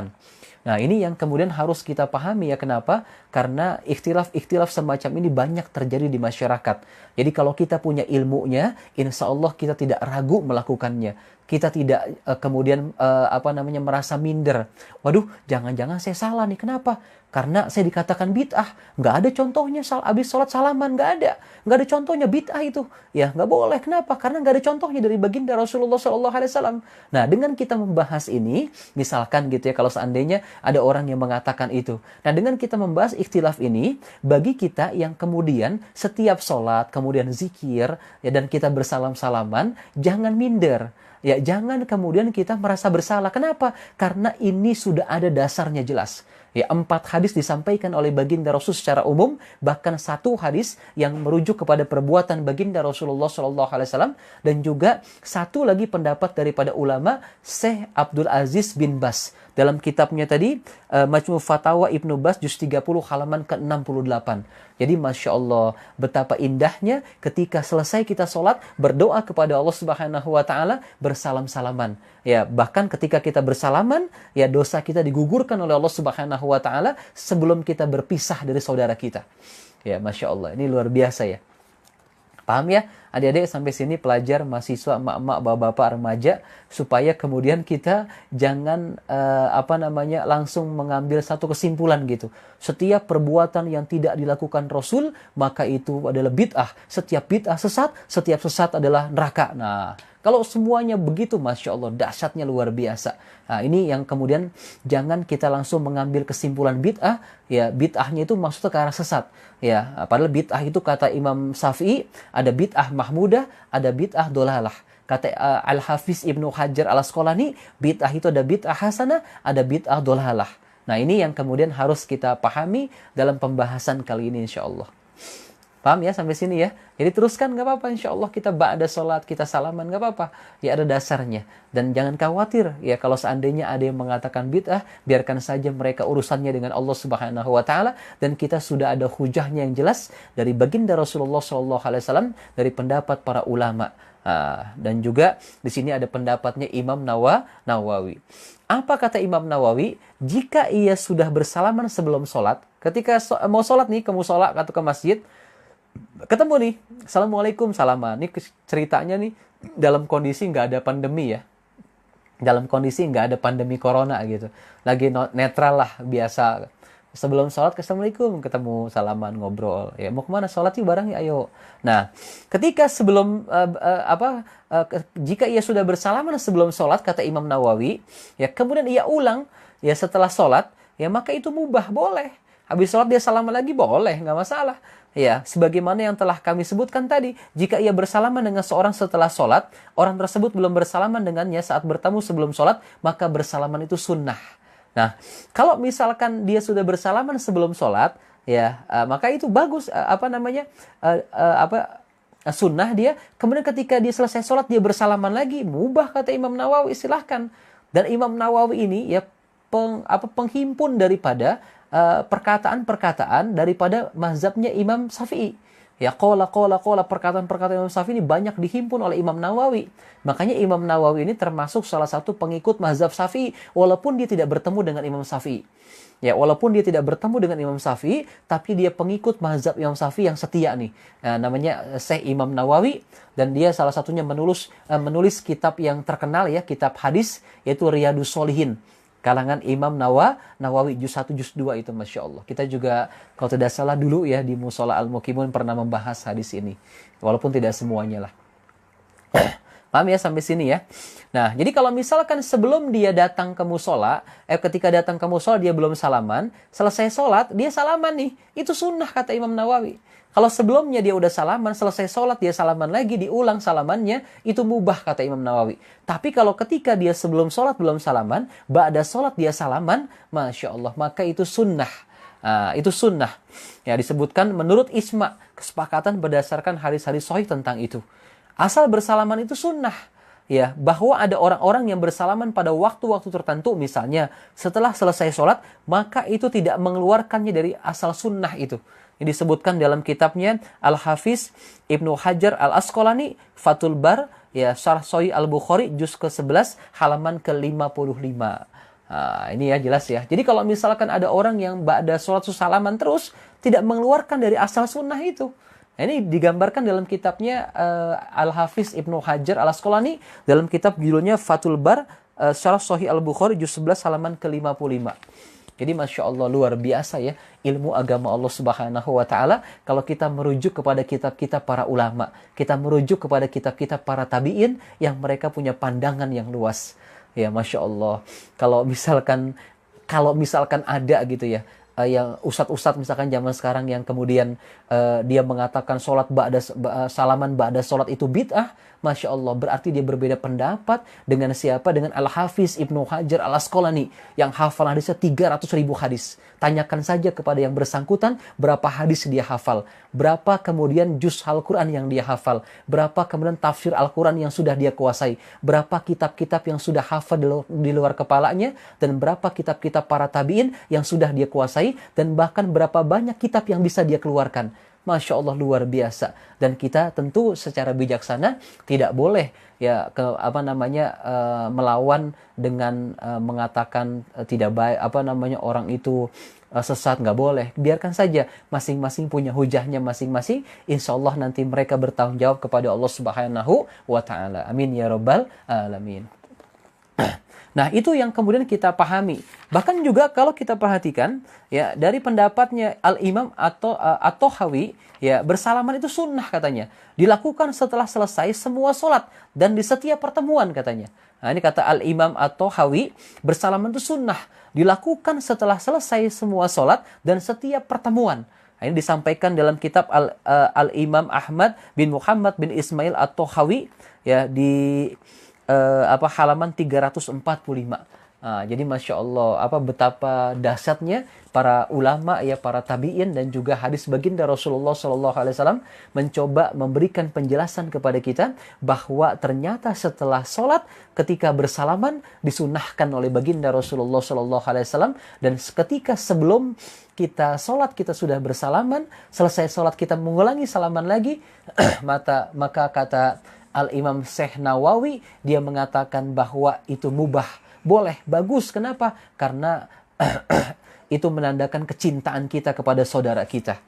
Nah, ini yang kemudian harus kita pahami ya, kenapa? Karena ikhtilaf semacam ini banyak terjadi di masyarakat. Jadi kalau kita punya ilmunya, insya Allah kita tidak ragu melakukannya. Kita tidak kemudian merasa minder. Waduh, jangan-jangan saya salah nih. Kenapa? Karena saya dikatakan bid'ah. Nggak ada contohnya habis sholat salaman. Nggak ada. Nggak ada contohnya bid'ah itu. Ya, nggak boleh. Kenapa? Karena nggak ada contohnya dari baginda Rasulullah SAW. Nah, dengan kita membahas ini, misalkan gitu ya, kalau seandainya ada orang yang mengatakan itu. Nah, dengan kita membahas ikhtilaf ini, bagi kita yang kemudian setiap sholat, kemudian zikir, ya, dan kita bersalam-salaman, jangan minder. Ya, jangan kemudian kita merasa bersalah. Kenapa? Karena ini sudah ada dasarnya jelas. Ya, 4 hadis disampaikan oleh baginda Rasul secara umum, bahkan 1 hadis yang merujuk kepada perbuatan baginda Rasulullah SAW, dan juga 1 lagi pendapat daripada ulama Syekh Abdul Aziz bin Bas dalam kitabnya tadi Majmu' Fatawa Ibnu Bas juz 30 halaman ke-68. Jadi Masya Allah, betapa indahnya ketika selesai kita sholat, berdoa kepada Allah Subhanahu wa Ta'ala, bersalam-salaman. Ya, bahkan ketika kita bersalaman, ya dosa kita digugurkan oleh Allah Subhanahu wa Ta'ala sebelum kita berpisah dari saudara kita. Ya, Masya Allah, ini luar biasa ya. Paham ya? Adik-adik sampai sini, pelajar, mahasiswa, emak-emak, bapak-bapak, remaja, supaya kemudian kita jangan langsung mengambil satu kesimpulan gitu. Setiap perbuatan yang tidak dilakukan Rasul, maka itu adalah bid'ah. Setiap bid'ah sesat, setiap sesat adalah neraka. Nah, kalau semuanya begitu, Masya Allah, dahsyatnya luar biasa. Nah, ini yang kemudian jangan kita langsung mengambil kesimpulan bid'ah. Ya, bid'ahnya itu maksudnya ke arah sesat. Ya, padahal bid'ah itu kata Imam Syafi'i, ada bid'ah mahmudah, ada bid'ah dolalah. Kata Al-Hafiz Ibnu Hajar Al-Asqalani, bid'ah itu ada bid'ah hasanah, ada bid'ah dolalah. Nah, ini yang kemudian harus kita pahami dalam pembahasan kali ini insya Allah. Paham ya sampai sini ya? Jadi teruskan, gak apa-apa, insya Allah kita ba'da sholat, kita salaman, gak apa-apa. Ya ada dasarnya. Dan jangan khawatir, ya kalau seandainya ada yang mengatakan bid'ah, biarkan saja mereka urusannya dengan Allah Subhanahu wa Ta'ala, dan kita sudah ada hujahnya yang jelas dari baginda Rasulullah SAW, dari pendapat para ulama. Dan juga di sini ada pendapatnya Imam Nawawi. Apa kata Imam Nawawi? Jika ia sudah bersalaman sebelum sholat, ketika mau sholat nih, ke musola atau ke masjid, ketemu nih, Assalamualaikum, salaman. Ini ceritanya nih dalam kondisi nggak ada pandemi ya. Dalam kondisi nggak ada pandemi corona gitu. Lagi netral lah, biasa. Sebelum sholat, Assalamualaikum, ketemu, salaman, ngobrol. Ya, mau kemana? Sholat yuk bareng ya, ayo. Nah, ketika jika ia sudah bersalaman sebelum sholat, kata Imam Nawawi, ya kemudian ia ulang, ya setelah sholat, ya maka itu mubah, boleh. Habis sholat dia salaman lagi, boleh, nggak masalah. Ya, sebagaimana yang telah kami sebutkan tadi, jika ia bersalaman dengan seorang setelah sholat, orang tersebut belum bersalaman dengannya saat bertemu sebelum sholat, maka bersalaman itu sunnah. Nah, kalau misalkan dia sudah bersalaman sebelum sholat, ya maka itu bagus, sunnah dia. Kemudian ketika dia selesai sholat, dia bersalaman lagi, mubah kata Imam Nawawi, silahkan. Dan Imam Nawawi ini ya penghimpun daripada perkataan-perkataan daripada mazhabnya Imam Syafi'i. Ya, qala perkataan-perkataan Imam Syafi'i ini banyak dihimpun oleh Imam Nawawi. Makanya Imam Nawawi ini termasuk salah satu pengikut mazhab Syafi'i walaupun dia tidak bertemu dengan Imam Syafi'i. Ya, walaupun dia tidak bertemu dengan Imam Syafi'i, tapi dia pengikut mazhab Imam Syafi'i yang setia nih. Nah, namanya Syekh Imam Nawawi, dan dia salah satunya menulis kitab yang terkenal ya, kitab hadis, yaitu Riyadhus Shalihin. Kalangan Imam Nawawi juz 1 juz 2 itu, Masya Allah. Kita juga kalau tidak salah dulu ya di Mushola Al-Muqimun pernah membahas hadis ini. Walaupun tidak semuanya lah. Paham ya sampai sini ya? Nah, jadi kalau misalkan sebelum dia datang ke musola, ketika datang ke musola dia belum salaman, selesai sholat, dia salaman nih. Itu sunnah kata Imam Nawawi. Kalau sebelumnya dia udah salaman, selesai sholat dia salaman lagi, diulang salamannya, itu mubah kata Imam Nawawi. Tapi kalau ketika dia sebelum sholat belum salaman, ba'da sholat dia salaman, Masya Allah, maka itu sunnah. Itu sunnah. Ya, disebutkan menurut Ijma, kesepakatan berdasarkan hadis-hadis sahih tentang itu. Asal bersalaman itu sunnah. Ya, bahwa ada orang-orang yang bersalaman pada waktu-waktu tertentu, misalnya setelah selesai sholat, maka itu tidak mengeluarkannya dari asal sunnah itu. Ini disebutkan dalam kitabnya Al-Hafiz Ibnu Hajar Al-Asqalani, Fathul Bar, ya, Syarh Sahih Al-Bukhari, juz ke-11, halaman ke-55. Nah, ini ya jelas ya. Jadi kalau misalkan ada orang yang ba'da sholat salaman terus, tidak mengeluarkan dari asal sunnah itu. Nah, ini digambarkan dalam kitabnya Al-Hafiz Ibnu Hajar Al-Asqalani, dalam kitab judulnya Fathul Bar, Syarh Sahih Al-Bukhari, juz 11, halaman ke-55. Jadi Masya Allah, luar biasa ya ilmu agama Allah Subhanahu wa Ta'ala. Kalau kita merujuk kepada kitab-kitab para ulama, kita merujuk kepada kitab-kitab para tabi'in yang mereka punya pandangan yang luas. Ya Masya Allah. Kalau misalkan ada gitu ya, yang ustadz-ustadz misalkan zaman sekarang yang kemudian dia mengatakan salaman ba'da sholat itu bid'ah, Masya Allah, berarti dia berbeda pendapat dengan siapa? Dengan Al-Hafiz Ibnu Hajar Al-Asqalani yang hafal hadisnya 300.000 hadis. Tanyakan saja kepada yang bersangkutan berapa hadis dia hafal, berapa kemudian juz Al-Quran yang dia hafal, berapa kemudian tafsir Al-Quran yang sudah dia kuasai, berapa kitab-kitab yang sudah hafal di luar kepalanya, dan berapa kitab-kitab para tabi'in yang sudah dia kuasai, dan bahkan berapa banyak kitab yang bisa dia keluarkan. Masya Allah, luar biasa. Dan kita tentu secara bijaksana tidak boleh ya melawan dengan mengatakan tidak baik, orang itu sesat, nggak boleh. Biarkan saja masing-masing punya hujahnya masing-masing. Insya Allah nanti mereka bertanggung jawab kepada Allah Subhanahu wa Ta'ala. Amin ya rabbal alamin. Nah, itu yang kemudian kita pahami. Bahkan juga kalau kita perhatikan ya dari pendapatnya Al-Imam At-Tahawi, ya, bersalaman itu sunnah katanya. Dilakukan setelah selesai semua sholat dan di setiap pertemuan katanya. Nah, ini kata Al-Imam At-Tahawi, bersalaman itu sunnah. Dilakukan setelah selesai semua sholat dan setiap pertemuan. Nah, ini disampaikan dalam kitab Al-Imam Ahmad bin Muhammad bin Ismail At-Tahawi, ya, di halaman 345. Jadi Masya Allah, betapa dahsyatnya para ulama, ya, para tabi'in dan juga hadis baginda Rasulullah SAW mencoba memberikan penjelasan kepada kita bahwa ternyata setelah sholat ketika bersalaman disunahkan oleh baginda Rasulullah SAW, dan ketika sebelum kita sholat kita sudah bersalaman, selesai sholat kita mengulangi salaman lagi, maka kata Al-Imam Syekh Nawawi, dia mengatakan bahwa itu mubah, boleh, bagus. Kenapa? Karena itu menandakan kecintaan kita kepada saudara kita.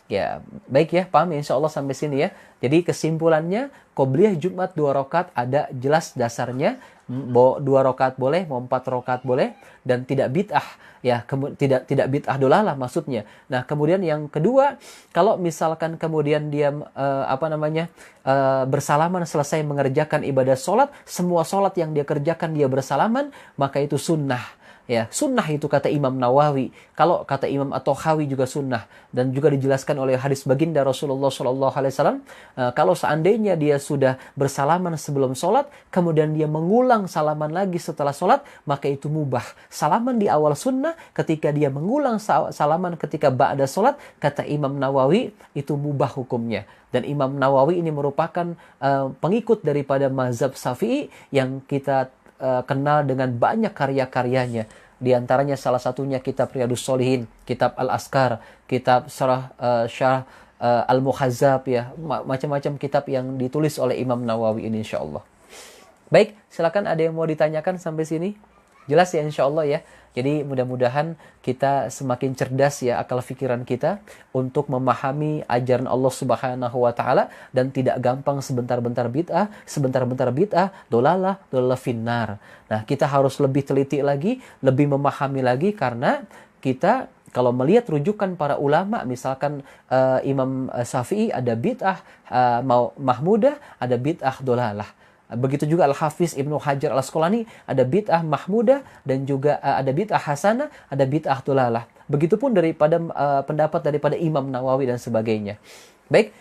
Ya, baik ya, paham ya, insya Allah sampai sini ya. Jadi kesimpulannya, qobliyah Jumat 2 rakaat ada jelas dasarnya. 2 rakaat boleh, mau 4 rakaat boleh, dan tidak bid'ah. Ya, tidak bid'ah dolalah maksudnya. Nah, kemudian yang kedua, kalau misalkan kemudian dia bersalaman selesai mengerjakan ibadah sholat, semua sholat yang dia kerjakan dia bersalaman, maka itu sunnah. Ya, sunnah itu kata Imam Nawawi. Kalau kata Imam At-Tahawi juga sunnah, dan juga dijelaskan oleh hadis baginda Rasulullah SAW. Kalau seandainya dia sudah bersalaman sebelum sholat, kemudian dia mengulang salaman lagi setelah sholat, maka itu mubah. Salaman di awal sunnah, ketika dia mengulang salaman ketika ba'da sholat, kata Imam Nawawi, itu mubah hukumnya. Dan Imam Nawawi ini merupakan pengikut daripada mazhab Syafi'i yang kita kenal dengan banyak karya-karyanya. Di antaranya salah satunya kitab Riyadhus Shalihin, kitab Al-Askar, kitab Syarah Al-Muhazzab, ya, macam-macam kitab yang ditulis oleh Imam Nawawi ini insyaallah. Baik, silakan ada yang mau ditanyakan sampai sini? Jelas ya insyaallah ya. Jadi mudah-mudahan kita semakin cerdas ya akal fikiran kita untuk memahami ajaran Allah Subhanahu wa Ta'ala, dan tidak gampang sebentar-bentar bid'ah, dolalah finnar. Nah, kita harus lebih teliti lagi, lebih memahami lagi, karena kita kalau melihat rujukan para ulama, misalkan Imam Syafi'i ada bid'ah Mahmudah, ada bid'ah dolalah. Begitu juga Al-Hafiz Ibnu Hajar Al-Asqalani, ada bid'ah mahmudah dan juga ada bid'ah hasanah, ada bid'ah dolalah. Begitupun daripada pendapat daripada Imam Nawawi dan sebagainya. Baik,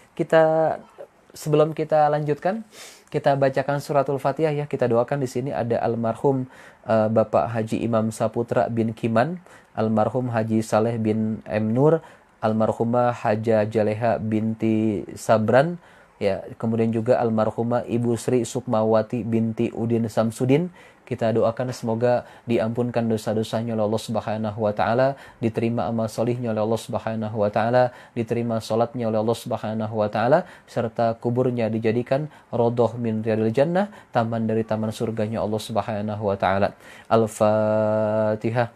sebelum kita lanjutkan, kita bacakan suratul Fatihah ya. Kita doakan di sini ada almarhum Bapak Haji Imam Saputra bin Kiman, almarhum Haji Saleh bin M. Nur, almarhumah Haja Jaleha binti Sabran, ya, kemudian juga almarhumah Ibu Sri Sukmawati binti Udin Samsudin. Kita doakan semoga diampunkan dosa-dosanya oleh Allah Subhanahu wa taala, diterima amal solihnya oleh Allah Subhanahu wa taala, diterima salatnya oleh Allah Subhanahu wa taala, serta kuburnya dijadikan radhah min riyadil jannah, taman dari taman surganya Allah Subhanahu wa taala. Al-Fatihah.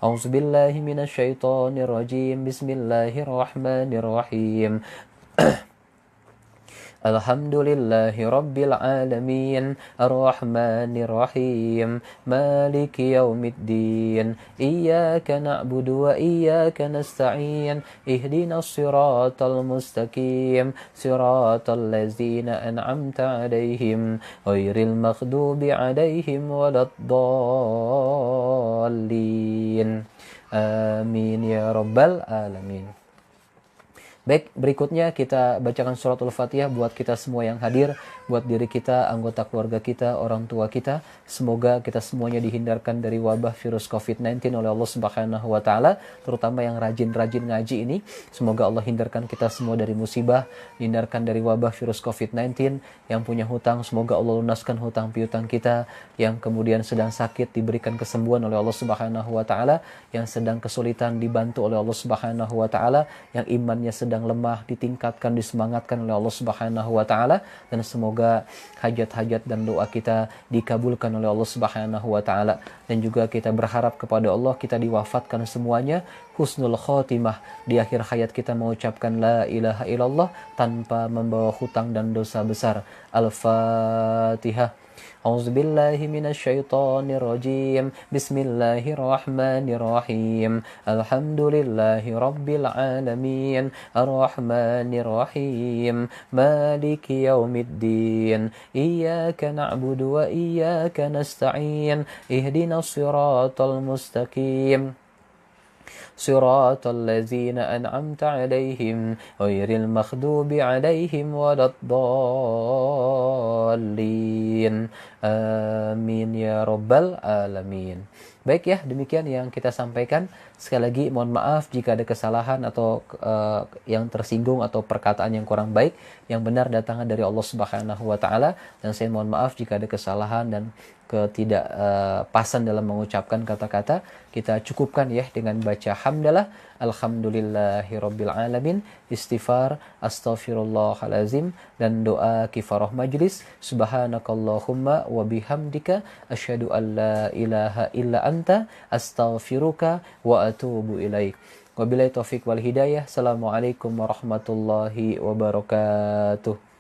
A'udzubillahi minasyaitonir rajim. Bismillahirrahmanirrahim. Alhamdulillahi Rabbil Alamin, Ar-Rahmanir Rahim, Maliki Yaumiddin, Iyyaka na'budu wa iyyaka nasta'in, Ihdinas siratal mustaqim, Siratal ladzina an'amta 'alaihim, Ghairil maghdubi 'alaihim waladdallin. Amin ya Rabbal Alamin. Baik, berikutnya kita bacakan suratul Fatihah buat kita semua yang hadir, buat diri kita, anggota keluarga kita, orang tua kita. Semoga kita semuanya dihindarkan dari wabah virus COVID-19 oleh Allah Subhanahu wa taala, terutama yang rajin-rajin ngaji ini. Semoga Allah hindarkan kita semua dari musibah, hindarkan dari wabah virus COVID-19. Yang punya hutang, semoga Allah lunaskan hutang piutang kita. Yang kemudian sedang sakit diberikan kesembuhan oleh Allah Subhanahu wa taala, yang sedang kesulitan dibantu oleh Allah Subhanahu wa taala, yang imannya sedang lemah ditingkatkan, disemangatkan oleh Allah Subhanahu wa taala, dan semoga hajat-hajat dan doa kita dikabulkan oleh Allah Subhanahu wa taala. Dan juga kita berharap kepada Allah kita diwafatkan semuanya husnul khotimah, di akhir hayat kita mengucapkan la ilaha illallah tanpa membawa hutang dan dosa besar. Al-Fatihah. A'udzubillahi minasyaitonir rajim. Bismillahirrahmanirrahim. Alhamdulillahi rabbil alamin. Ar-Rahmanir Rahim. Maliki yaumiddin. Iyyaka na'budu wa iyyaka nasta'in. Ihdinas siratal mustaqim. Siratal ladzina an'amta 'alaihim ghairil maghdubi 'alaihim waladdallin. Amin ya Rabbal Alamin. Baik ya, demikian yang kita sampaikan. Sekali lagi mohon maaf jika ada kesalahan atau yang tersinggung atau perkataan yang kurang baik. Yang benar datangnya dari Allah Subhanahu wa taala, dan saya mohon maaf jika ada kesalahan dan ketidakpasan dalam mengucapkan kata-kata. Kita cukupkan ya dengan baca hamdalah, alhamdulillahirabbil alamin, istighfar, astaghfirullahalazim, dan doa kifarah majlis. Subhanakallahumma wa bihamdika asyhadu an la ilaha illa anta astaghfiruka wa atubu ilaik. Wabillahi taufik wal hidayah. Assalamualaikum warahmatullahi wabarakatuh.